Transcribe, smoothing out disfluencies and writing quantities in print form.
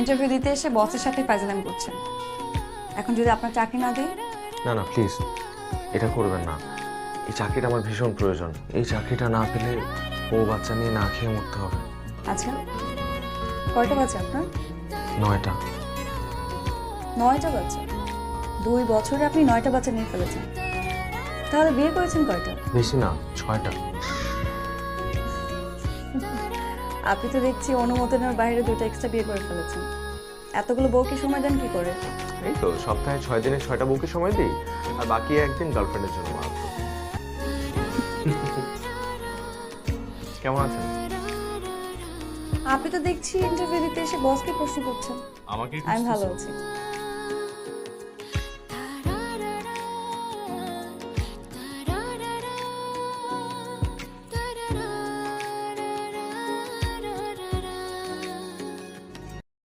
Interview দিতে এসে বসের সাথে ফাজলামি করছেন। এখন যদি আপনার চাকরি না দেয়? না না প্লিজ, এটা করবেন না। এই চাকরিটা আমার ভীষণ প্রয়োজন। এই চাকরিটা না পেলে বউ বাচ্চা নিয়ে না খেয়ে মরতে হবে। আচ্ছা, কয়টা বাচ্চা আপনার? 9টা। 9টা বাচ্চা? 2 বছরে আপনি 9টা বাচ্চা নিয়ে ফেলেছেন। তাহলে বিয়ে করেছেন কয়টা? বেশি না, 6টা। আপনি তো দেখছি অনুমোদনের বাইরে 2টা এক্সট্রা বিয়ে করে ফেলেছেন। এতগুলো বউকে সময় দেন কি করে? এই তো সপ্তাহে 6 দিনে 6টা বউকে সময় দিই, আর বাকি একদিন গার্লফ্রেন্ডের জন্য মাত্র। কেমন আছেন? আপনি তো দেখছি ইন্টারভিউ দিতে এসে বসকে প্রশ্ন করছেন। আমাকে আমি ভালো আছি।